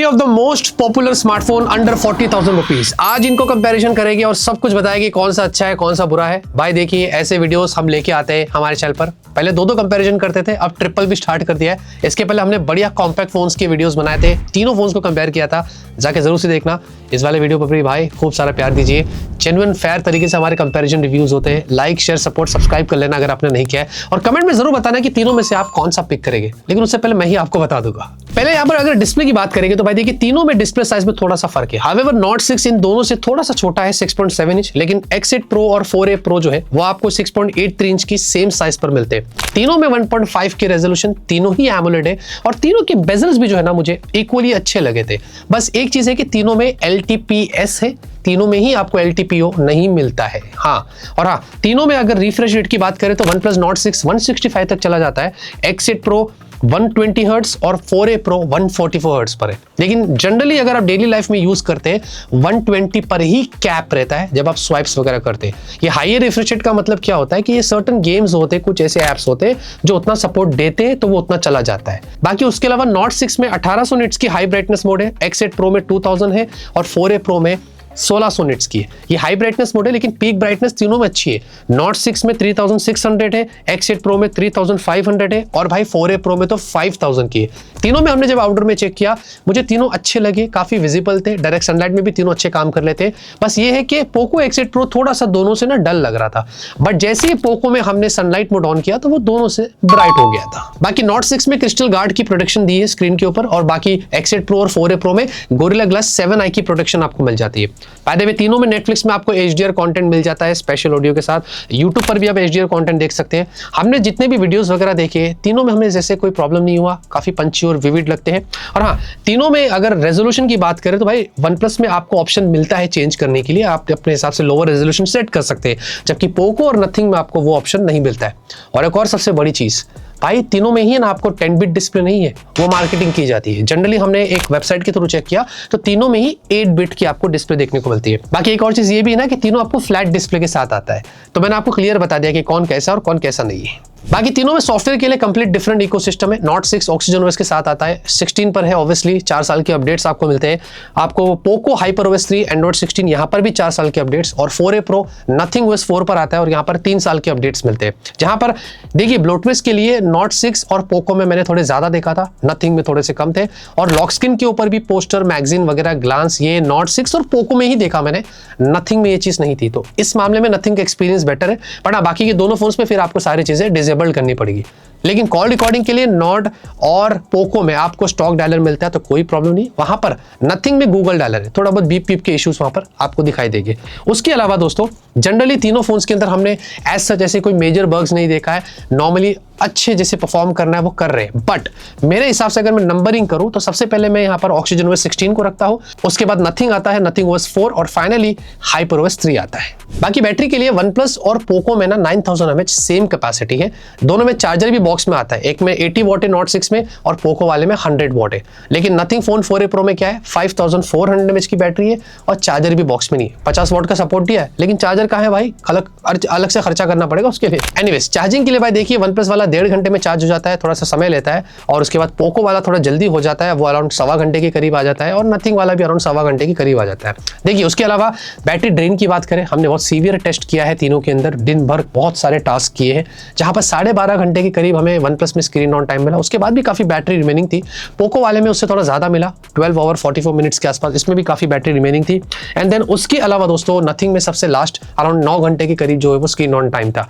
3 of the most popular smartphone under 40,000 rupees. आज इनको comparison करेंगे और सब कुछ बताएंगे कौन सा अच्छा है कौन सा बुरा है। भाई देखिए ऐसे वीडियोस हम लेके आते हैं हमारे चैनल पर। पहले दो कंपैरिजन करते थे, अब ट्रिपल भी स्टार्ट कर दिया है। इसके पहले हमने बढ़िया कॉम्पैक्ट फोन्स के वीडियोस बनाए थे, तीनों फोन्स को कंपेयर किया था, जाके जरूर से देखना। इस वाले वीडियो पर भी भाई खूब सारा प्यार दीजिए। जेन्युइन फेयर तरीके से हमारे कंपैरिजन रिव्यूज होते हैं। लाइक शेयर सपोर्ट सब्सक्राइब कर लेना अगर आपने नहीं किया है, और कमेंट में जरूर बताना कि तीनों में से आप कौन सा पिक करेंगे। लेकिन उससे पहले मैं ही आपको बता दूंगा। पहले यहाँ पर अगर डिस्प्ले की बात करेंगे तो भाई देखिए तीनों में डिस्प्ले साइज में थोड़ा सा फर्क है। हावेवर नोट 6 इन दोनों से थोड़ा सा छोटा है 6.7 इंच, लेकिन X8 Pro और 4a Pro जो है वो आपको 6.83 इंच की सेम साइज पर मिलते हैं। तीनों में 1.5 के रेजोल्यूशन, तीनों ही एमोलेड है, और तीनों के बेजल्स भी जो है ना मुझे इक्वली अच्छे लगे थे। बस एक चीज है कि तीनों में LTPS है, तीनों में ही आपको LTPO नहीं मिलता है। हाँ, और हाँ, तीनों में अगर रिफ्रेश रेट की बात करें तो OnePlus Nord 6 165 तक चला जाता है, X8 Pro 120 हर्ट्ज और 4a Pro 144 हर्ट्ज पर है। लेकिन जनरली अगर आप डेली लाइफ में यूज करते हैं 120 पर ही कैप रहता है जब आप स्वाइप्स वगैरह करते हैं। ये हायर रिफ्रेश रेट का मतलब क्या होता है कि ये सर्टेन गेम्स होते हैं, कुछ ऐसे ऐप्स होते हैं जो उतना सपोर्ट देते हैं तो वो उतना चला जाता है। बाकी उसके अलावा Nord 6 में 1800 निट्स की हाई ब्राइटनेस मोड है, X8 Pro में 2000 है और 4a Pro में 1600 निट्स की है। ये हाई ब्राइटनेस मोड है, लेकिन पीक ब्राइटनेस तीनों में अच्छी है। Nord 6 में 3600 है, X8 Pro में 3500 है, और भाई 4a Pro में तो 5000 की है। तीनों में हमने जब आउटडोर में चेक किया मुझे तीनों अच्छे लगे, काफी विजिबल थे, डायरेक्ट सनलाइट में भी तीनों अच्छे काम कर लेते। बस ये है कि पोको X8 Pro थोड़ा सा दोनों से ना डल लग रहा था, बट जैसे ही पोको में हमने सनलाइट मोड ऑन किया तो वो दोनों से ब्राइट हो गया था। बाकी Nord 6 में क्रिस्टल गार्ड की प्रोटेक्शन दी है स्क्रीन के ऊपर, और बाकी X8 Pro और 4a Pro में गोरिल्ला ग्लास 7i की प्रोटेक्शन आपको मिल जाती है। बाय द वे तीनों में नेटफ्लिक्स में आपको HDR कंटेंट मिल जाता है स्पेशल ऑडियो के साथ। YouTube पर भी आप HDR कंटेंट देख सकते हैं। हमने जितने भी वीडियोस वगैरह देखे तीनों में हमें जैसे कोई प्रॉब्लम नहीं हुआ, काफी पंची और विविड लगते हैं। और हाँ, तीनों में अगर रेजोल्यूशन की बात करें तो भाई OnePlus में आपको ऑप्शन मिलता है चेंज करने के लिए, आप अपने हिसाब से लोअर रेजोल्यूशन सेट कर सकते हैं, जबकि पोको और नथिंग में आपको वो ऑप्शन नहीं मिलता है। और एक और सबसे बड़ी चीज भाई तीनों में ही ना आपको 10 बिट डिस्प्ले नहीं है, वो मार्केटिंग की जाती है। जनरली हमने एक वेबसाइट के थ्रू चेक किया तो तीनों में ही 8 बिट की आपको डिस्प्ले देखने को मिलती है। बाकी एक और चीज ये भी है ना कि तीनों आपको फ्लैट डिस्प्ले के साथ आता है, तो मैंने आपको क्लियर बता दिया कि कौन कैसा और कौन कैसा नहीं है। बाकी तीनों में सॉफ्टवेयर के लिए कंप्लीट डिफरेंट इकोसिस्टम है। Nord 6 OxygenOS के साथ आता है, 16 पर है, ऑब्वियसली 4 साल के अपडेट्स आपको मिलते हैं। आपको पोको HyperOS 3 Android 16 यहाँ पर भी 4 साल के अपडेट्स, और 4a Pro NothingOS 4 पर आता है और यहाँ पर 3 साल के अपडेट्स मिलते हैं। जहाँ पर देखिए ब्लोटवेयर के लिए Nord 6 और पोको में मैंने थोड़े ज्यादा देखा था, नथिंग में थोड़े से कम थे, और लॉक स्क्रीन के ऊपर भी पोस्टर मैगजीन वगैरह ग्लांस ये Nord 6 और पोको में ही देखा मैंने, नथिंग में ये चीज नहीं थी। तो इस मामले में नथिंग का एक्सपीरियंस बेटर है, बट हाँ बाकी के दोनों फोन्स में फिर आपको सारी चीजें डिसेबल करनी पड़ेगी। लेकिन कॉल रिकॉर्डिंग के लिए नॉर्ड और पोको में आपको स्टॉक डायलर मिलता है तो कोई प्रॉब्लम नहीं। वहां पर नथिंग में गूगल डायलर है, थोड़ा बहुत बीप बीप के इश्यूज वहां पर आपको दिखाई देंगे। उसके अलावा दोस्तों जनरली तीनों फोन्स के अंदर हमने एज सच ऐसे कोई मेजर बग्स नहीं देखा है। नॉर्मली अच्छे जैसे परफॉर्म करना है वो कर रहे हैं, बट मेरे हिसाब से अगर मैं नंबरिंग करूं तो सबसे पहले मैं यहाँ पर OxygenOS 16 को रखता हूं, उसके बाद नथिंग आता है, NothingOS 4, और फाइनली HyperOS 3 आता है। बाकी बैटरी के लिए OnePlus और पोको में ना 9000 mAh सेम कैपेसिटी है। दोनों में चार्जर भी बॉक्स में आता है, एक में 80 वॉट है Nord 6 में और पोको वाले में 100 वॉट है। लेकिन नथिंग फोन 4a Pro में क्या है, 5400 mAh की बैटरी है और चार्जर भी बॉक्स में नहीं है। 50 वॉट का सपोर्ट दिया है, लेकिन चार्जर कहाँ है भाई, अलग से खर्चा करना पड़ेगा उसके लिए। एनीवेज चार्जिंग के लिए भाई देखिए OnePlus वाला 1.5 घंटे में चार्ज हो जाता है, थोड़ा सा समय लेता है, और उसके बाद पोको वाला थोड़ा जल्दी हो जाता है, वो अराउंड 1.25 घंटे के करीब आ जाता है, और नथिंग वाला भी अराउंड 1.25 घंटे के करीब आ जाता है। देखिए उसके अलावा बैटरी ड्रेन की बात करें, हमने बहुत सीवियर टेस्ट किया है तीनों के अंदर, दिन भर बहुत सारे टास्क किए हैं, जहां पर 12.5 घंटे के करीब हमें OnePlus में स्क्रीन ऑन टाइम मिला। उसके बाद भी काफी बैटरी रिमेनिंग थी। पोको वाले में उससे थोड़ा ज्यादा मिला, 12 आवर 44 मिनट्स के आसपास, इसमें भी काफी बैटरी रिमेनिंग थी। एंड देन उसके अलावा दोस्तों नथिंग में सबसे लास्ट अराउंड 9 घंटे के करीब जो है वो स्क्रीन ऑन टाइम था।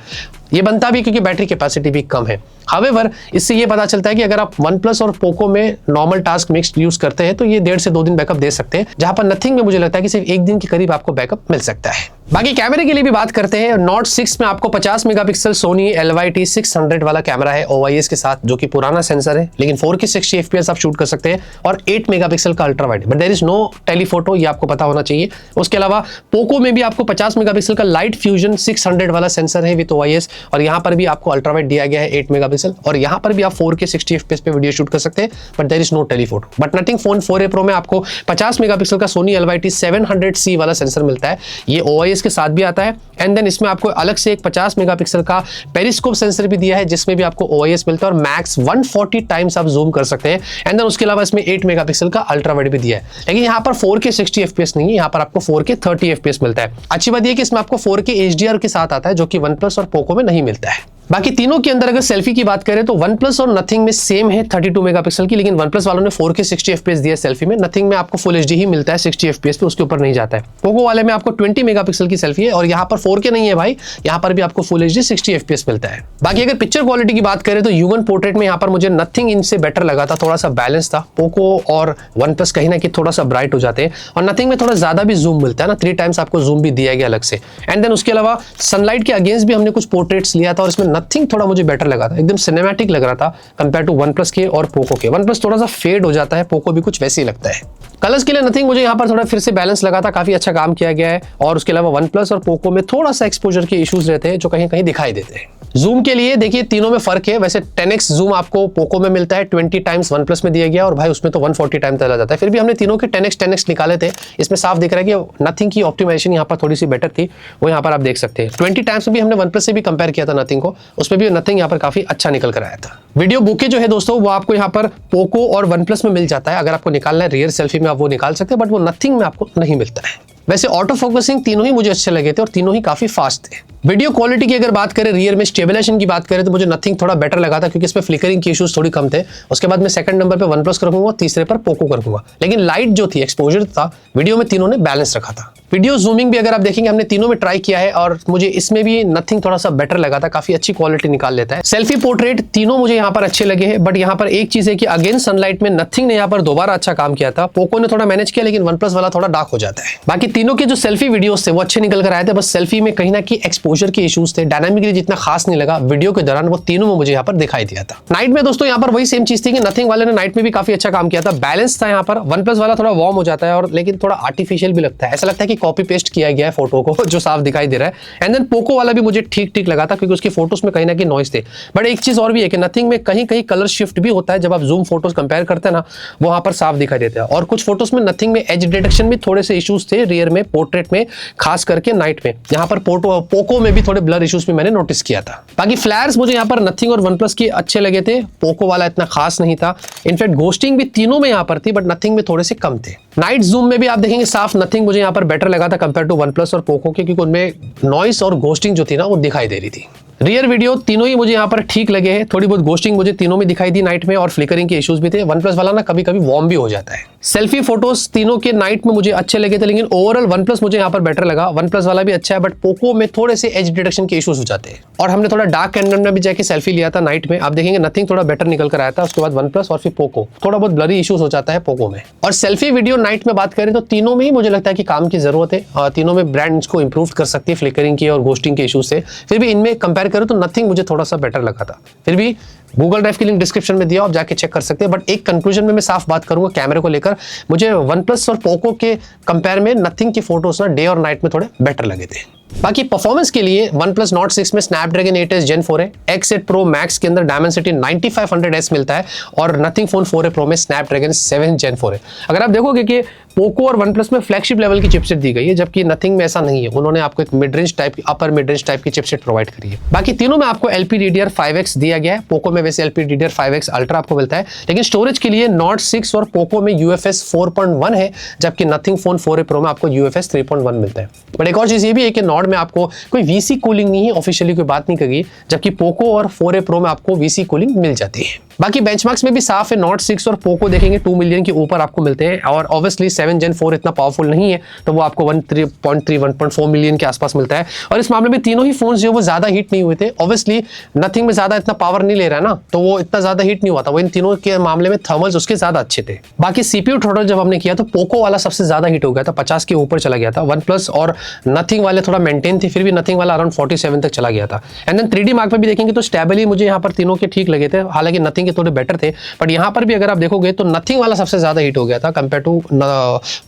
ये बनता भी क्योंकि बैटरी कैपेसिटी भी कम है। हावेवर इससे ये पता चलता है कि अगर आप OnePlus और पोको में नॉर्मल टास्क मिक्स यूज करते हैं तो ये 1.5 से 2 दिन बैकअप दे सकते हैं, जहां पर नथिंग में मुझे लगता है कि सिर्फ 1 दिन के करीब आपको बैकअप मिल सकता है। बाकी कैमरे के लिए भी बात करते हैं। Nord 6 में आपको 50 मेगापिक्सल सोनी LYT 600 वाला कैमरा है OIS के साथ, जो कि पुराना सेंसर है, लेकिन 4K 60 FPS आप शूट कर सकते हैं, और 8 मेगापिक्सल का ultra wide, but there is no telephoto, ये आपको पता होना चाहिए। उसके अलावा पोको में भी आपको 50 मेगापिक्सल का लाइट फ्यूजन 600 वाला सेंसर है विद OIS, और यहाँ पर भी आपको अल्ट्रा वाइड दिया गया है 8 मेगापिक्सल पिक्सल, और यहाँ पर भी आप 4K 60 FPS पे वीडियो शूट कर सकते हैं, but there is no telephoto. But nothing phone 4a Pro में आपको 50 मेगापिक्सल का Sony LYT 700C वाला सेंसर मिलता है, ये OIS के साथ भी आता है। एंड देन इसमें आपको अलग से एक 50 मेगापिक्सल का पेरिस्कोप सेंसर भी दिया है, जिसमें भी आपको OIS मिलता है और मैक्स 140 टाइम्स आप जूम कर सकते हैं। एंड देन उसके अलावा इसमें 8 मेगापिक्सल का अल्ट्रा वाइड भी दिया है, लेकिन यहाँ पर 4K 60 FPS नहीं है, यहाँ पर आपको 4K 30 FPS मिलता है। अच्छी बात यह कि इसमें आपको 4K HDR के साथ आता है, जो कि OnePlus और पोको में नहीं मिलता है। बाकी तीनों के अंदर अगर सेल्फी की बात करें तो OnePlus और नथिंग में सेम है 32 मेगापिक्सल की, लेकिन OnePlus वालों ने 4K 60 FPS दिया है सेल्फी में, नथिंग में आपको फुल HD ही मिलता है 60 FPS पे, उसके ऊपर नहीं जाता है। पोको वाले में आपको 20 मेगापिक्सल की सेल्फी है और यहाँ पर 4K नहीं है भाई, यहाँ पर भी आपको फुल HD 60 FPS मिलता है। बाकी अगर पिक्चर क्वालिटी की बात करें तो ह्यूमन पोर्ट्रेट में यहाँ पर मुझे नथिंग इनसे बेटर लगा था, थोड़ा सा बैलेंस था। पोको और OnePlus कहीं ना कहीं थोड़ा सा ब्राइट हो जाते हैं, और नथिंग में थोड़ा ज्यादा भी जूम मिलता है ना, 3 टाइम्स आपको जूम भी दिया गया अलग से। एंड देन उसके अलावा सनलाइट के अगेंस्ट भी हमने कुछ पोर्ट्रेट्स लिया था और इसमें नथिंग थोड़ा मुझे बेटर लगा था, एकदम सिनेमैटिक लग रहा था कंपेयर टू OnePlus के और पोको के। OnePlus थोड़ा सा फेड हो जाता है, पोको भी कुछ वैसे ही लगता है। कलर्स के लिए नथिंग मुझे यहाँ पर थोड़ा फिर से बैलेंस लगा था, काफी अच्छा काम किया गया है। और उसके अलावा OnePlus और पोको में थोड़ा सा एक्सपोजर के इश्यूज रहते हैं जो कहीं कहीं दिखाई देते हैं। जूम के लिए देखिए तीनों में फर्क है, वैसे 10x जूम आपको पोको में मिलता है, 20 टाइम्स OnePlus में दिया गया और भाई उसमें तो 140 टाइम चला जाता है। फिर भी हमने तीनों के 10x निकाले थे, इसमें साफ दिख रहा है कि नथिंग की ऑप्टिमाइजेशन यहाँ पर थोड़ी सी बेटर थी, वो यहाँ पर आप देख सकते हैं। 20 टाइम्स में भी हमने OnePlus से भी कंपेयर किया था नथिंग को, उसमें भी नथिंग यहाँ पर काफी अच्छा निकल कर आया था। वीडियो बुके जो है दोस्तों वो आपको यहाँ पर पोको और OnePlus में मिल जाता है, अगर आपको निकालना है रियर सेल्फी में आप वो निकाल सकते हैं, बट वो नथिंग में आपको नहीं मिलता है। वैसे ऑटो फोकसिंग तीनों ही मुझे अच्छे लगे थे और तीनों ही काफी फास्ट थे। वीडियो क्वालिटी की अगर बात करें, रियर में स्टेबलाइजेशन की बात करें तो मुझे नथिंग थोड़ा बेटर लगा था, क्योंकि इसमें फ्लिकरिंग के इश्यूज थोड़ी कम थे। उसके बाद मैं सेकंड नंबर पे OnePlus कर रखूंगा, तीसरे पर पोको कर रखूंगा। लेकिन लाइट जो थी, एक्सपोजर था, वीडियो में तीनों ने बैलेंस रखा था। वीडियो जूमिंग भी अगर आप देखेंगे हमने तीनों में ट्राई किया है और मुझे इसमें भी नथिंग थोड़ा सा बेटर लगा था, काफी अच्छी क्वालिटी निकाल लेता है। सेल्फी पोर्ट्रेट तीनों मुझे यहाँ पर अच्छे लगे हैं, बट यहाँ पर एक चीज है कि अगेंस्ट सनलाइट में नथिंग ने यहाँ पर दोबारा अच्छा काम किया था, पोको ने थोड़ा मैनेज किया, लेकिन OnePlus वाला थोड़ा डार्क हो जाता है। बाकी तीनों के जो सेल्फी वीडियोस थे वो अच्छे निकल कर आए थे, बस सेल्फी में कहीं ना कहीं एक्सपोजर के इश्यूज थे, डायनामिकली जितना खास नहीं लगा वीडियो के दौरान, वो तीनों में मुझे यहाँ पर दिखाई दिया था। नाइट में दोस्तों यहाँ पर वही सेम चीज थी कि नथिंग वाले ने नाइट में भी काफी अच्छा काम किया था, बैलेंस था यहाँ पर। OnePlus वाला थोड़ा वार्म हो जाता है और लेकिन थोड़ा आर्टिफिशियल भी लगता है, ऐसा लगता है कि कॉपी पेस्ट किया गया है फोटो को, जो साफ दिखाई दे रहा है। एंड देन पोको वाला भी मुझे ठीक ठीक लगा था, क्योंकि उसकी फोटोज में कहीं ना कहीं नॉइस थे। बट एक चीज और भी है कि नथिंग में कहीं कहीं कलर शिफ्ट भी होता है, जब आप जूम फोटोज कंपेयर करते हैं ना, वो वहां पर साफ दिखाई देता है। और कुछ फोटोज में नथिंग में एज डिटेक्शन भी थोड़े से इश्यूज थे, रियर में, पोर्ट्रेट में, खास करके नाइट में। यहाँ पर पोको में भी थोड़े ब्लर इश्यूज भी मैंने नोटिस किया था। बाकी फ्लैर्स मुझे यहाँ पर नथिंग और OnePlus के अच्छे लगे थे, पोको वाला इतना खास नहीं था। इनफैक्ट घोस्टिंग भी तीनों में यहाँ पर थी, बट नथिंग में थोड़े से कम थे। नाइट जूम में भी आप देखेंगे साफ नथिंग मुझे यहाँ पर बेटर लगा था कंपेयर टू OnePlus और पोको के, क्योंकि उनमें नॉइस और घोस्टिंग जो थी ना वो दिखाई दे रही थी। रियर वीडियो तीनों ही मुझे यहाँ पर ठीक लगे हैं, थोड़ी बहुत घोस्टिंग मुझे तीनों में दिखाई दी नाइट में, और फ्लिकरिंग के इश्यूज भी थे। OnePlus वाला ना कभी कभी वार्म भी हो जाता है। सेल्फी फोटोज तीनों के नाइट में मुझे अच्छे लगे थे, लेकिन ओवरऑल OnePlus मुझे यहाँ पर बेटर लगा। OnePlus वाला भी अच्छा है, बट पोको में थोड़े से एज डिटेक्शन के इश्यूज हो जाते हैं। और हमने थोड़ा डार्क कैंडल में भी जाके सेल्फी लिया था नाइट में, आप देखेंगे नथिंग थोड़ा बेटर निकल कर आया था। उसके बाद OnePlus और फिर पोको, थोड़ा बहुत ब्लरी इश्यूज हो जाता है पोको में। और सेल्फी वीडियो नाइट में बात करें तो तीनों में ही मुझे लगता है कि काम की जरूरत है, तीनों में ब्रांड्स को इंप्रूव कर सकती है फ्लिकरिंग की और घोस्टिंग के इश्यूज से। फिर भी इनमें कंपेयर करूं तो नथिंग मुझे थोड़ा सा बेटर लगा था। फिर भी गूगल ड्राइव की लिंक डिस्क्रिप्शन में दिया, आप जाके चेक कर सकते हैं। बट एक कंक्लूजन में मैं साफ बात करूंगा कैमरे को लेकर, मुझे OnePlus और पोको के कंपेयर में नथिंग की फोटोज ना डे और नाइट में थोड़े बेटर लगे थे। बाकी परफॉर्मेंस के लिए OnePlus Nord 6 में Snapdragon 8s Gen 4 है, X8 Pro Max के अंदर Dimensity 9500S मिलता है, और नथिंग फोन 4a Pro में Snapdragon 7 Gen 4 है। अगर आप देखोगे कि पोको और OnePlus में फ्लैगशिप लेवल की चिपसेट दी गई है, जबकि नथिंग में ऐसा नहीं है, उन्होंने आपको एक मिड रेंज टाइप की, अपर मिड रेंज टाइप की चिपसेट प्रोवाइड करी है। बाकी तीनों में आपको LPDDR5X दिया गया है, पोको में वैसे LPDDR5X Ultra आपको मिलता है, लेकिन स्टोरेज के लिए Nord 6 और पोको में UFS 4.1 है, जबकि नथिंग फोन 4a Pro में आपको UFS 3.1 मिलता है। बट एक और चीज ये भी है कि नॉर्ड में आपको कोई VC कूलिंग नहीं है, ऑफिशियली कोई बात नहीं करी, जबकि पोको और 4a Pro में आपको VC कूलिंग मिल जाती है। बाकी बेंचमार्क्स में भी साफ है, Nord 6 और पोको देखेंगे 2 मिलियन के ऊपर आपको मिलते हैं, और ऑब्वियसली 7 Gen 4 इतना पावरफुल नहीं है, तो वो आपको 1.4 मिलियन के आसपास मिलता है। और इस मामले में तीनों ही फोन जो वो ज्यादा हीट नहीं हुए थे। ऑब्वियसली नथिंग में ज्यादा इतना पावर नहीं ले रहा है ना, तो वो इतना ज्यादा हीट नहीं हुआ था। वो इन तीनों के मामले में थर्मल्स उसके ज्यादा अच्छे थे। बाकी CPU थ्रोटल जब हमने किया तो पोको वाला सबसे ज्यादा हीट हो गया था, 50 के ऊपर चला गया था। OnePlus और नथिंग वाले थोड़ा मेंटेन थे, फिर भी नथिंग वाला अराउंड 47 तक चला गया था। एंड देन 3D मार्क पे भी देखेंगे तो स्टेबली मुझे यहाँ पर तीनों के ठीक लगे थे, हालांकि नथिंग के थोड़े बेटर थे, बट यहाँ पर भी अगर आप देखोगे तो नथिंग वाला सबसे ज्यादा हिट हो गया था कंपेयर टू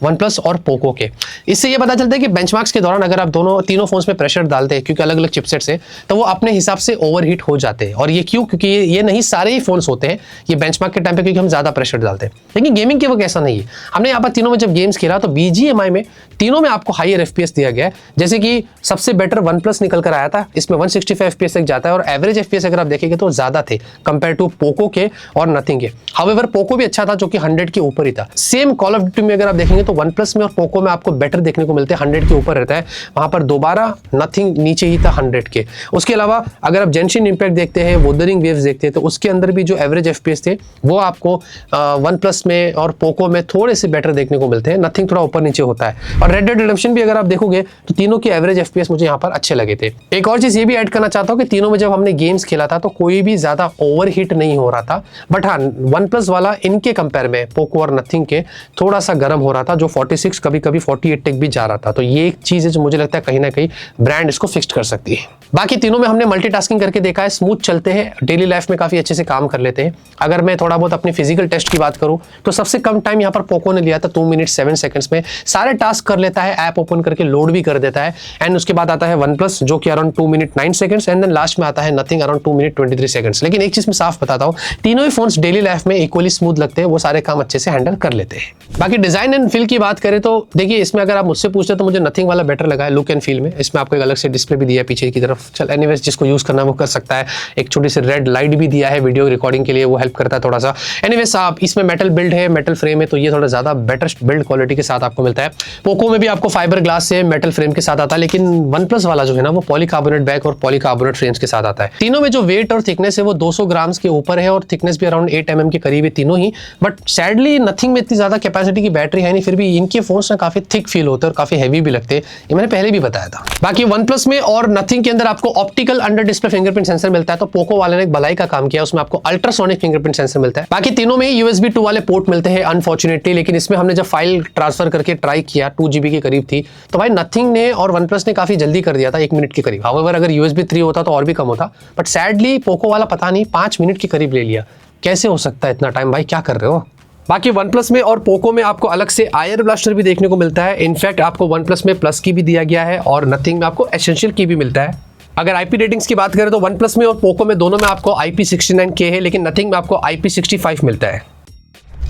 वन प्लस और पोको के। इससे ये पता चलता है कि बेंचमार्क्स के दौरान अगर आप तीनों फोन्स में प्रेशर डालते हैं, क्योंकि अलग अलग चिपसेट से, तो वो अपने हिसाब से ओवरहीट हो जाते हैं। और ये क्यों? क्योंकि ये नहीं सारे ही फोन्स होते हैं ये बेंचमार्क के टाइम पे, क्योंकि हम ज्यादा प्रेशर डालते हैं। लेकिन गेमिंग के वक्त ऐसा नहीं है। हमने यहाँ पर तीनों में जब गेम्स खेला तो BGMI में तीनों में आपको हायर FPS दिया गया है। जैसे कि सबसे बेटर वन प्लस निकल कर आया था, इसमें 165 FPS तक जाता है, और एवरेज FPS अगर आप देखेंगे तो ज्यादा थे कंपेयर टू पोको के और नथिंग के। हाउएवर पोको भी अच्छा था जो कि 100 के ऊपर ही था। सेम कॉल ऑफ ड्यूटी में अगर आप देखेंगे तो वन प्लस में और पोको में आपको बेटर देखने को मिलते हैं, 100 के ऊपर रहता है। वहां पर दोबारा नथिंग नीचे ही था 100 के। उसके अलावा अगर आप जेंशिन इंपैक्ट देखते हैं, वुदरिंग वेव्स देखते हैं, तो उसके अंदर भी जो एवरेज FPS थे वो आपको वन प्लस में और पोको में थोड़े से बेटर देखने को मिलते हैं। नथिंग थोड़ा ऊपर नीचे होता है। और रेड डेड रिडेम्पशन भी अगर आप देखोगे तो तीनों के एवरेज FPS मुझे यहाँ पर अच्छे लगे थे। एक और चीज ये भी ऐड करना चाहता हूँ कि तीनों में जब हमने गेम्स खेला था तो कोई भी ज्यादा ओवरहीट नहीं हो रहा था, बट हाँ वन प्लस वाला इनके कंपेयर में पोको और नथिंग के थोड़ा सा गर्म हो रहा था, जो 46 कभी कभी 48 तक भी जा रहा था। तो ये एक चीज है जो मुझे लगता है कहीं ना कहीं ब्रांड इसको फिक्स कर सकती है। बाकी तीनों में हमने मल्टीटास्किंग करके देखा है, स्मूथ चलते हैं, डेली लाइफ में काफी अच्छे से काम कर लेते हैं। अगर मैं थोड़ा बहुत अपनी फिजिकल टेस्ट की बात करूं तो सबसे कम टाइम यहाँ पर पोको ने लिया था 2 मिनट 7 सेकंड्स में। सारे टास्क कर लेता है, ऐप ओपन करके लोड भी कर देता है। एंड उसके बाद आता है वन प्लस जो कि around 2 minute 9 seconds, and then last में आता है नथिंग अराउंड 2 मिनट 23 सेकंड्स। लेकिन एक चीज मैं साफ बताता हूँ, तीनों ही फोन्स डेली लाइफ में इक्वली स्मूथ लगते हैं, वो सारे काम अच्छे से हैंडल कर लेते हैं। बाकी डिजाइन एंड फील की बात करें तो देखिए इसमें अगर आप मुझसे पूछते तो मुझे नथिंग वाला बेटर लगा है लुक एंड फील में। इसमें आपको एक अलग से डिस्प्ले भी दिया है पीछे की तरफ। चल एनीवेज जिसको यूज करना वो कर सकता है। एक छोटी सी रेड लाइट भी दिया है वीडियो रिकॉर्डिंग के लिए, वो हेल्प करता है थोड़ा सा। एनीवेज आप इसमें मेटल बिल्ड है, मेटल फ्रेम है, तो ये थोड़ा ज्यादा बेटर बिल्ड क्वालिटी के साथ आपको मिलता है। पोको में भी आपको फाइबर ग्लास से मेटल फ्रेम के साथ आता है, लेकिन वन प्लस वाला जो है ना वो पॉलीकार्बोनेट बैक और पॉलीकार्बोनेट फ्रेम्स के साथ आता है। तीनों में जो वेट और थिकनेस है वो 200 ग्राम्स के ऊपर है, और थिकनेस भी अराउंड 8 mm के करीब है तीनों ही। बट सैडली नथिंग में इतनी ज्यादा कैपेसिटी की बैटरी है नहीं, फिर भी इनके फोन्स ना काफी थिक फील होते हैं और काफी हैवी भी लगते हैं, ये मैंने पहले भी बताया था। बाकी वन प्लस में और नथिंग के अंदर आपको optical under display fingerprint sensor मिलता है, तो पोको वाले ने एक भलाई का काम किया, उसमें आपको अल्ट्रासोनिक फिंगरप्रिंट सेंसर मिलता है। बाकी तीनों में USB 2 वाले पोर्ट मिलते हैं अनफॉर्चुनेटली, लेकिन इसमें हमने जब फाइल ट्रांसफर करके ट्राई किया 2 GB के करीब थी, तो भाई नथिंग ने और वन प्लस ने काफी जल्दी कर दिया था 1 मिनट के करीब। हाउएवर अगर USB 3 होता तो और भी कम होता, बट सैडली पोको वाला पता नहीं 5 मिनट के करीब ले लिया। कैसे हो सकता है इतना टाइम? भाई क्या कर रहे हो? बाकी वन प्लस में और पोको में आपको अलग से आयर ब्लास्टर भी देखने को मिलता है। इनफैक्ट आपको वन प्लस में प्लस की भी दिया गया है और नथिंग में आपको एसेंशियल की भी मिलता है। अगर IP रेटिंग्स की बात करें तो वन प्लस में और पोको में दोनों में आपको IP69K है, लेकिन नथिंग में आपको IP65 मिलता है।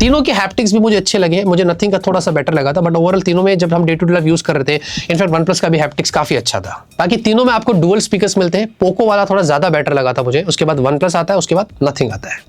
तीनों के हैप्टिक्स भी मुझे अच्छे लगे, मुझे नथिंग का थोड़ा सा बेटर लगा था, बट ओवरऑल तीनों में जब हम day to day life use कर रहे थे, इनफैक्ट वन प्लस का भी हैप्टिक्स काफी अच्छा था। बाकी तीनों में आपको डुअल स्पीकर्स मिलते हैं, पोको वाला थोड़ा ज्यादा बेटर लगा था मुझे, उसके बाद वन प्लस आता है, उसके बाद नथिंग आता है।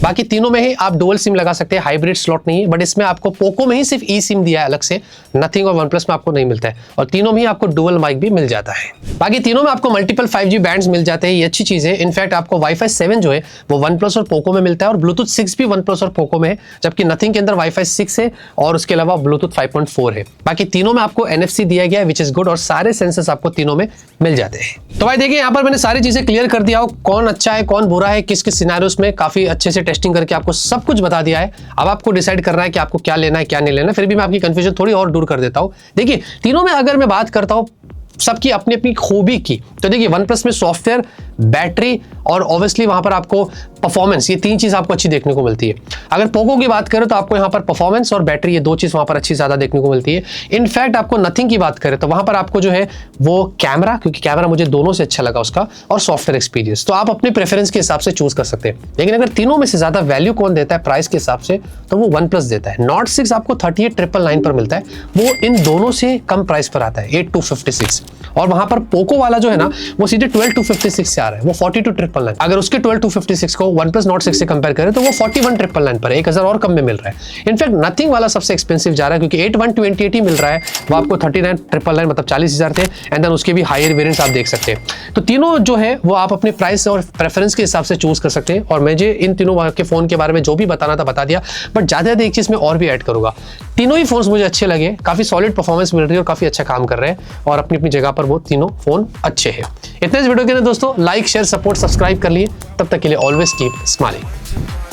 बाकी तीनों में ही आप डुअल सिम लगा सकते हैं, हाइब्रिड स्लॉट नहीं है, बट इसमें आपको पोको में ही सिर्फ ई सिम दिया है अलग से, नथिंग और वन प्लस में आपको नहीं मिलता है। और तीनों में ही आपको डुअल माइक भी मिल जाता है। बाकी तीनों में आपको मल्टीपल 5G बैंड्स मिल जाते हैं, ये अच्छी चीज है। इनफैक्ट आपको वाईफाई 7 जो है वो वन प्लस और पोको में मिलता है, और ब्लूटूथ 6 भी वन प्लस और पोको में है, जबकि नथिंग के अंदर वाईफाई 6 है और उसके अलावा ब्लूटूथ 5.4 है। बाकी तीनों में आपको NFC दिया गया है विच इज गुड, और सारे सेंसर्स आपको तीनों में मिल जाते हैं। तो भाई देखिए यहाँ पर मैंने सारी चीजें क्लियर कर दिया हो, कौन अच्छा है कौन बुरा है, किस किस सिनेरियोस में काफी अच्छे से टेस्टिंग करके आपको सब कुछ बता दिया है। अब आपको डिसाइड करना है कि आपको क्या लेना है क्या नहीं लेना। फिर भी मैं आपकी कंफ्यूजन थोड़ी और दूर कर देता हूं। देखिए तीनों में अगर मैं बात करता हूं सबकी अपनी अपनी खूबी की, तो देखिए वन प्लस में सॉफ्टवेयर, बैटरी और ऑब्वियसली वहां पर आपको परफॉर्मेंस, ये 3 चीज आपको अच्छी देखने को मिलती है। अगर पोको की बात करें तो आपको यहाँ पर परफॉर्मेंस और बैटरी, ये 2 चीज वहां पर अच्छी ज्यादा देखने को मिलती है। इनफैक्ट आपको नथिंग की बात करें तो वहां पर आपको जो है वो कैमरा, क्योंकि कैमरा मुझे दोनों से अच्छा लगा उसका, और सॉफ्टवेयर एक्सपीरियंस, तो आप अपने प्रेफरेंस के हिसाब से चूज कर सकते हैं। लेकिन अगर तीनों में से ज्यादा वैल्यू कौन देता है प्राइस के हिसाब से, तो वो वन प्लस देता है। नॉट 6 आपको 38,999 पर मिलता है, वो इन दोनों से कम प्राइस पर आता है 8,256, और वहां पर पोको वाला जो है ना वो सीधे 12,256 से आ रहा है, वो 42,999। अगर उसके 12,256 को वन प्लस नॉट 6 से कंपेयर करें तो वो 41,999 पर 1,000 और कम में मिल रहा है। इनफैक्ट नथिंग वाला सबसे एक्सपेंसिव जा रहा है, क्योंकि 8,128 ही मिल रहा है, वो आपको 39,999 मतलब 40,000 थे, एंड देन उसके भी हायर वेरिएंट्स आप देख सकते हैं। तो तीनों जो है वो आप अपने प्राइस और प्रेफरेंस के हिसाब से चूज कर सकते हैं, और मुझे इन तीनों के फोन के बारे में जो भी बताना था बता दिया, बट ज्यादा एक चीज मैं और भी ऐड करूंगा। तीनों ही फोन्स मुझे अच्छे लगे, काफी सॉलिड परफॉर्मेंस मिल रही है और काफी अच्छा काम कर रहे हैं, और अपनी अपनी जगह पर वो तीनों फोन अच्छे हैं। इतने इस वीडियो के अंदर दोस्तों, लाइक शेयर सपोर्ट सब्सक्राइब कर लिए। तब तक के लिए ऑलवेज कीप स्माइलिंग।